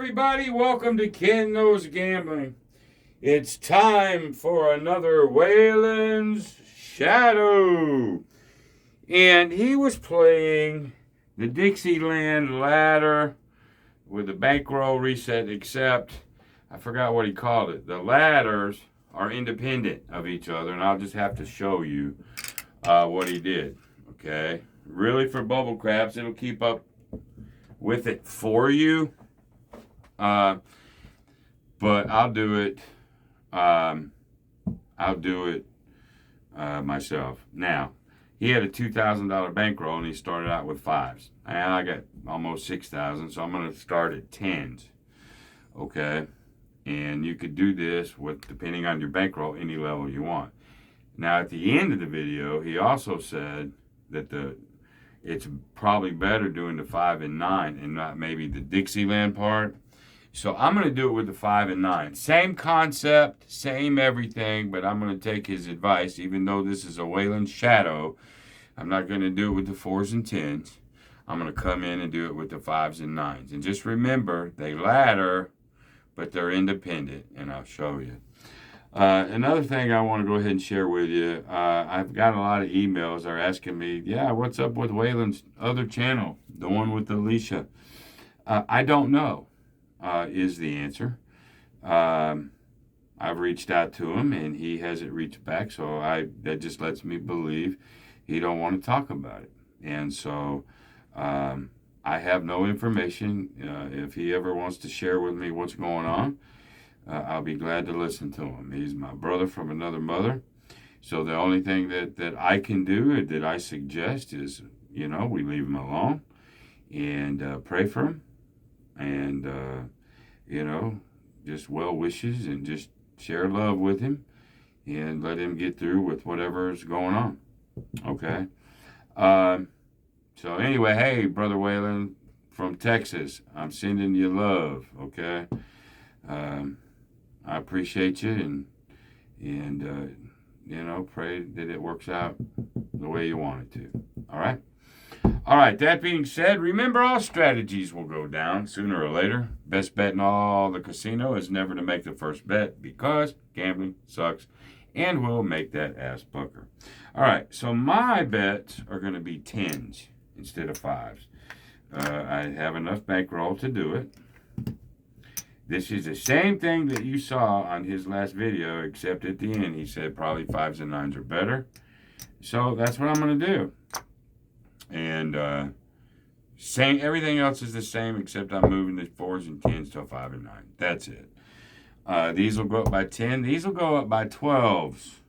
everybody. Welcome to Ken Knows Gambling. It's time for another Waylons Shadow. And he was playing the Dixieland ladder with the bankroll reset, except I forgot what he called it. The ladders are independent of each other, and I'll just have to show you what he did. Okay? Really, for bubble craps, it'll keep up with it for you. But I'll do it. Myself. Now, he had a $2,000 bankroll and he started out with fives. And I got almost 6,000, so I'm going to start at tens. Okay, and you could do this with, depending on your bankroll, any level you want. Now, at the end of the video, he also said that it's probably better doing the 5 and 9 and not maybe the Dixieland part. So I'm going to do it with the 5 and 9. Same concept, same everything, but I'm going to take his advice. Even though this is a Waylons Shadow, I'm not going to do it with the 4s and 10s. I'm going to come in and do it with the 5s and 9s. And just remember, they ladder, but they're independent, and I'll show you. Another thing I want to go ahead and share with you, I've got a lot of emails that are asking me, yeah, what's up with Waylons' other channel, the one with Alicia? I don't know. Is the answer. I've reached out to him and he hasn't reached back, so that just lets me believe he don't want to talk about it. And so I have no information. If he ever wants to share with me what's going on, I'll be glad to listen to him. He's my brother from another mother. So the only thing that I can do, that I suggest, is, we leave him alone and pray for him. And, just well wishes and just share love with him and let him get through with whatever's going on. Okay. So anyway, hey, Brother Waylon from Texas, I'm sending you love. Okay. I appreciate you and pray that it works out the way you want it to. All right. All right, that being said, remember all strategies will go down sooner or later. Best bet in all the casino is never to make the first bet, because gambling sucks and will make that ass pucker. All right, so my bets are going to be 10s instead of 5s. I have enough bankroll to do it. This is the same thing that you saw on his last video, except at the end he said probably 5s and 9s are better. So that's what I'm going to do. And everything else is the same, except I'm moving the 4s and 10s to 5 and 9. That's it. These will go up by 10. These will go up by 12s.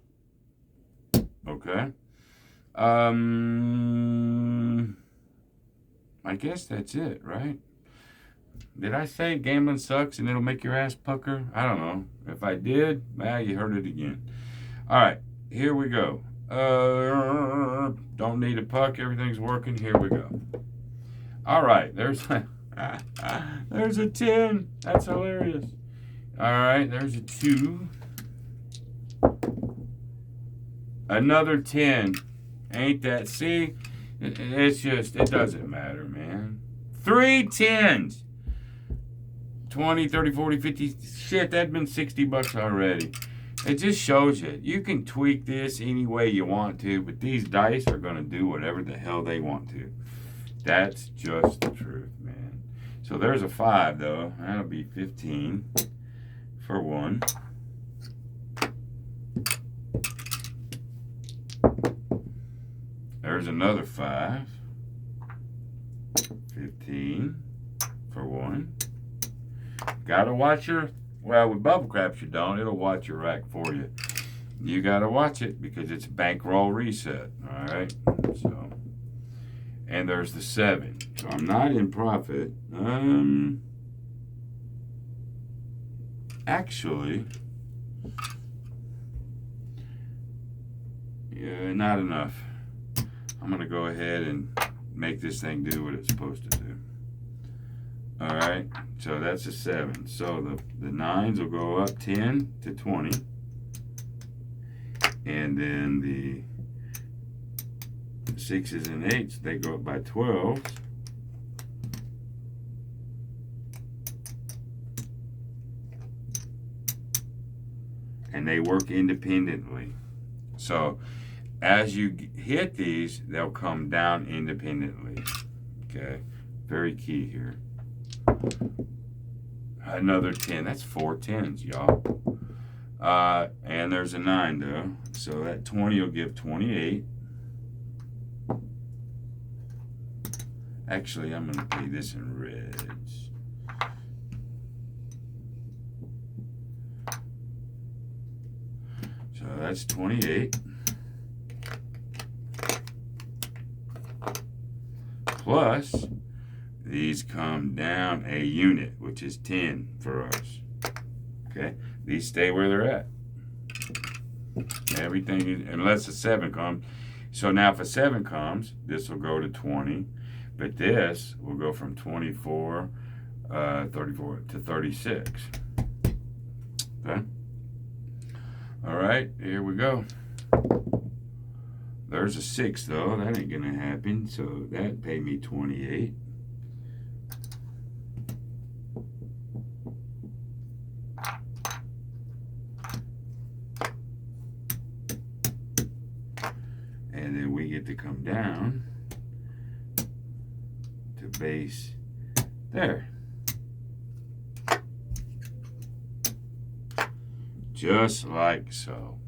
Okay. I guess that's it, right? Did I say gambling sucks and it'll make your ass pucker? I don't know. If I did, you heard it again. All right, here we go. Don't need a puck. Everything's working. Here we go. All right. There's a 10. That's hilarious. All right. There's a 2. Another 10. Ain't that? See? It doesn't matter, man. 3 10s. 20, 30, 40, 50. Shit, that'd been $60 already. It just shows you. You can tweak this any way you want to, but these dice are going to do whatever the hell they want to. That's just the truth, man. So there's a 5, though. That'll be 15 for 1. There's another 5. 15 for 1. Gotta watch your... Well, with bubble craps you don't. It'll watch your rack for you. You got to watch it because it's bankroll reset. All right? So, and there's the 7. So I'm not in profit. Actually, yeah, not enough. I'm going to go ahead and make this thing do what it's supposed to do. All right, so that's a 7. So the 9s will go up 10 to 20. And then the 6s and 8s, they go up by 12. and they work independently. So as you hit these, they'll come down independently. Okay, very key here. Another 10. That's 4 10s, y'all. And there's a 9 though, so that 20 will give 28. Actually, I'm gonna pay this in reds. So that's 28. Plus, these come down a unit, which is 10 for us. Okay, these stay where they're at. Everything, unless a 7 comes. So now if a 7 comes, this will go to 20, but this will go from 34, 34 to 36. Okay. All right, here we go. There's a 6 though. That ain't gonna happen. So that paid me 28. And then we get to come down to base there. Just like so.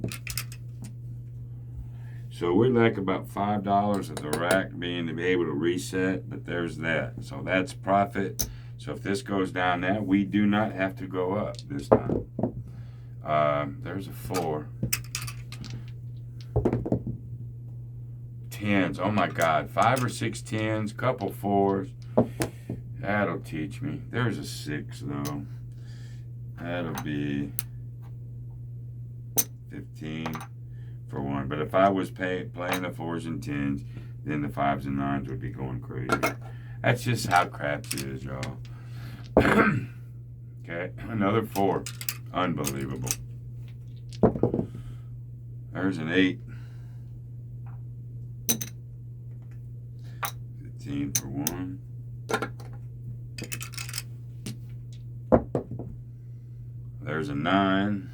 So we're like about $5 at the rack being to be able to reset, but there's that. So that's profit. So if this goes down now, we do not have to go up this time. There's a 4. 10s. Oh my God. 5 or 6 10s, couple 4s. That'll teach me. There's a 6 though. That'll be 15 for 1. But if I was playing the 4s and 10s, then the 5s and 9s would be going crazy. That's just how craps is, y'all. Okay, another 4. Unbelievable. There's an 8. 15 for 1. There's a 9.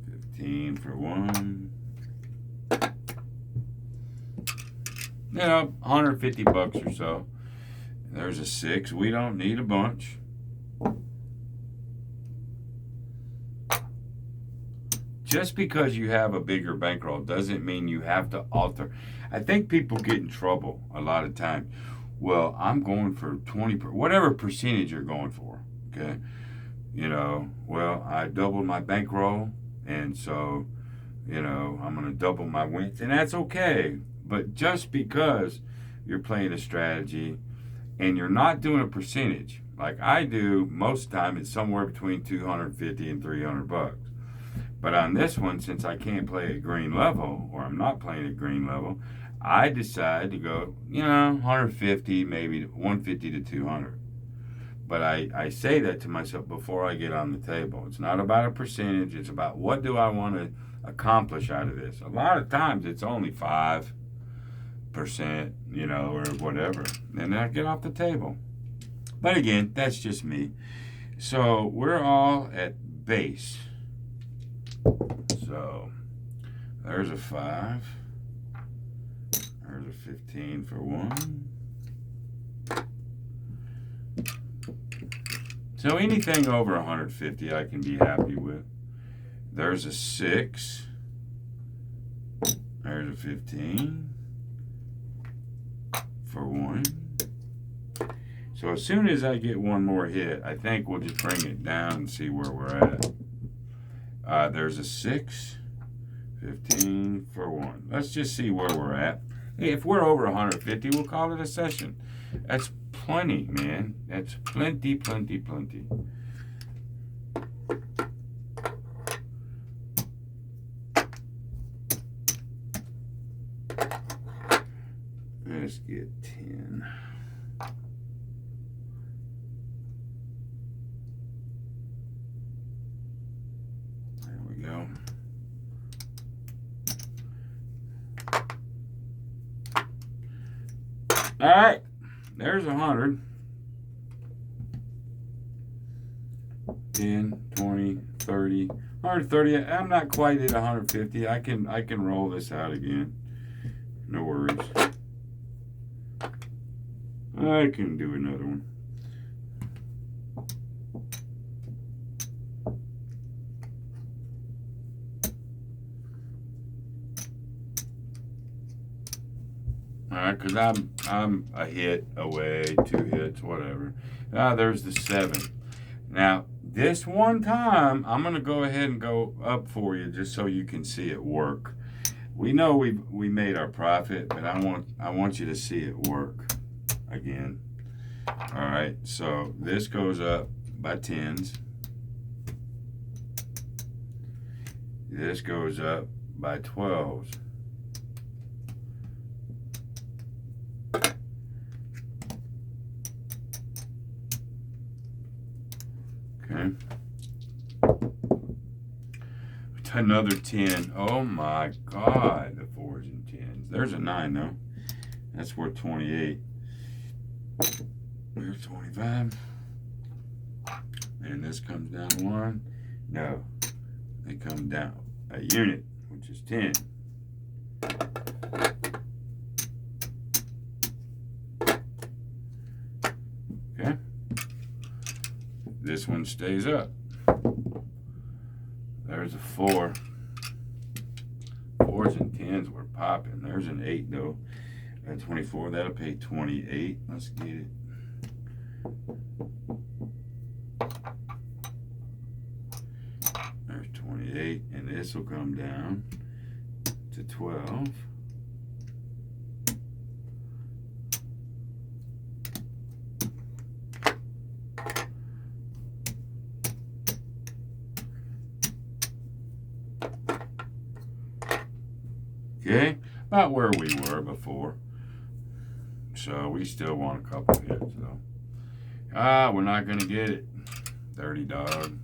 15 for 1. You know, 150 bucks or so. There's a 6. We don't need a bunch. Just because you have a bigger bankroll doesn't mean you have to alter. I think people get in trouble a lot of times. Well, I'm going for 20, whatever percentage you're going for. Okay, you know, well, I doubled my bankroll, and so, you know, I'm going to double my wins, and that's okay. But just because you're playing a strategy and you're not doing a percentage like I do, most of the time it's somewhere between 250 and 300 bucks. But on this one, since I can't play at green level, or I'm not playing at green level, I decide to go, you know, 150, maybe 150 to 200. But I say that to myself before I get on the table. It's not about a percentage. It's about what do I want to accomplish out of this. A lot of times it's only 5%, you know, or whatever. And then I get off the table. But again, that's just me. So we're all at base. So there's a 5. There's a 15 for 1. So anything over 150 I can be happy with. There's a 6. There's a 15 for 1. So as soon as I get one more hit, I think we'll just bring it down and see where we're at. There's a 6. 15 for 1. Let's just see where we're at. Hey, if we're over 150, we'll call it a session. That's plenty, man. That's plenty, plenty, plenty. Let's get 10. There we go. All right, there's 100. 10, 20, 30, 130. I'm not quite at 150. I can roll this out again. No worries. I can do another one. Alright, because I'm a hit away, 2 hits, whatever. There's the 7. Now, this one time, I'm going to go ahead and go up for you just so you can see it work. We know we made our profit, but I want you to see it work again. Alright, so this goes up by 10s. This goes up by 12s. Okay. Another 10. Oh my God, the 4s and 10s. There's a 9 though. That's worth 28. There's 25. And this comes down 1. No. They come down a unit, which is 10. Okay. This one stays up. There's a 4. 4s and 10s were popping. There's an 8 though. At 24, that'll pay 28. Let's get it. There's 28, and this will come down to 12. Okay, about where we were before. So we still want a couple hits though. We're not gonna get it. 30 dog.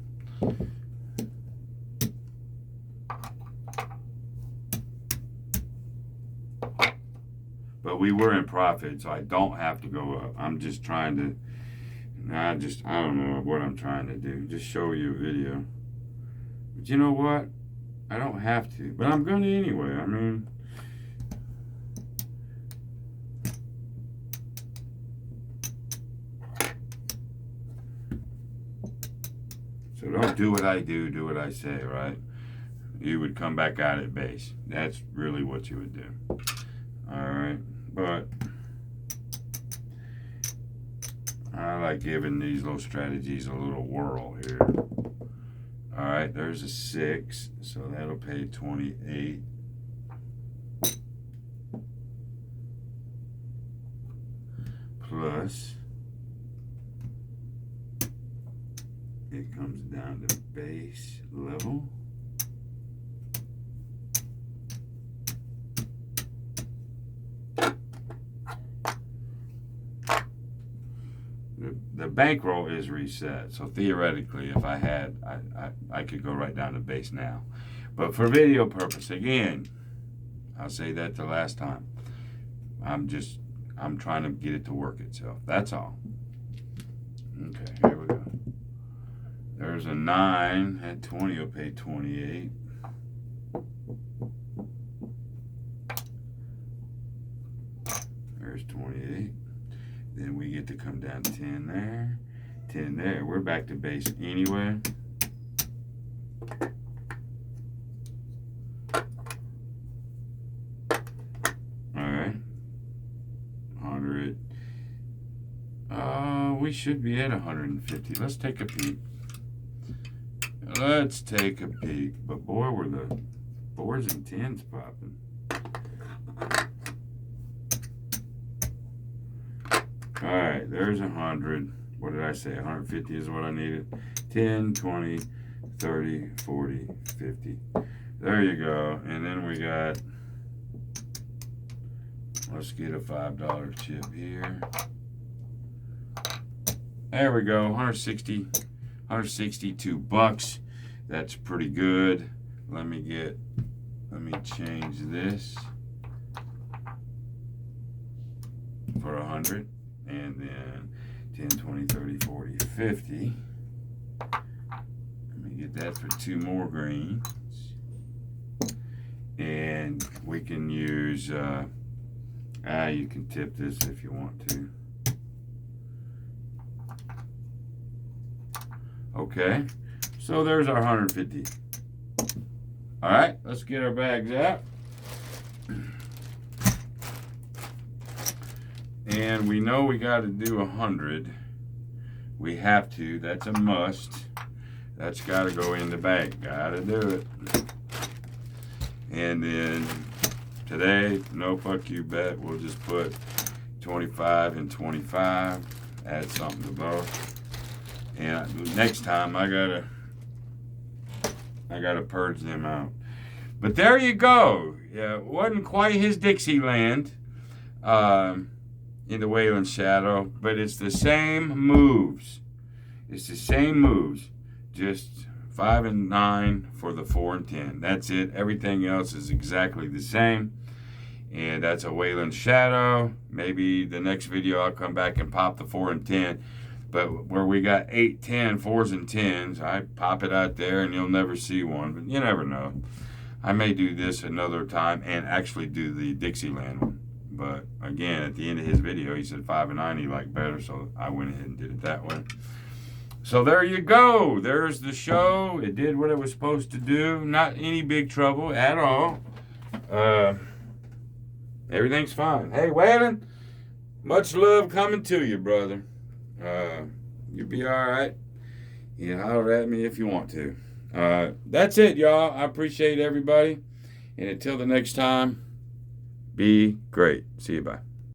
But we were in profit, so I don't have to go up. I'm just trying to, I don't know what I'm trying to do. Just show you a video. But you know what? I don't have to, but I'm gonna anyway. I mean, so don't do what I do what I say, right? You would come back out at base. That's really what you would do. Alright, but I like giving these little strategies a little whirl here. Alright, there's a 6, so that'll pay 28. Plus, it comes down to base level. The bankroll is reset, so theoretically, if I had, I could go right down to base now. But for video purpose, again, I'll say that the last time. I'm trying to get it to work itself. That's all. Okay, here we go. There's a 9 at 20 will pay 28. There's 28. Then we get to come down 10 there, 10 there. We're back to base anyway. Alright. 100. We should be at 150. Let's take a peek. Let's take a peek. But boy, were the 4s and 10s popping. Alright, there's 100. What did I say? 150 is what I needed. 10, 20, 30, 40, 50. There you go. And then we got, let's get a $5 chip here. There we go. 162 bucks. That's pretty good. Let me change this for 100. And then 10, 20, 30, 40, 50. get that for 2 more greens. And we can use, you can tip this if you want to. Okay, so there's our 150. All right, let's get our bags out. And we know we got to do 100. We have to, that's a must. That's got to go in the bag, got to do it. And then today, no fuck you bet, we'll just put 25 and 25, add something to both. And next time I gotta purge them out. But there you go. Yeah, it wasn't quite his Dixieland in the Waylons shadow, but it's the same moves. It's the same moves, just 5 and 9 for the 4 and 10. That's it. Everything else is exactly the same. And that's a Waylons shadow. Maybe the next video I'll come back and pop the 4 and 10. But where we got 8, 10, 4s and 10s, I pop it out there and you'll never see one. But you never know. I may do this another time and actually do the Dixieland one. But again, at the end of his video, he said 5 and 9 he liked better. So I went ahead and did it that way. So there you go. There's the show. It did what it was supposed to do. Not any big trouble at all. Everything's fine. Hey, Waylon, much love coming to you, brother. You'll be all right. You can holler at me if you want to. That's it, y'all. I appreciate everybody. And until the next time, be great. See you, bye.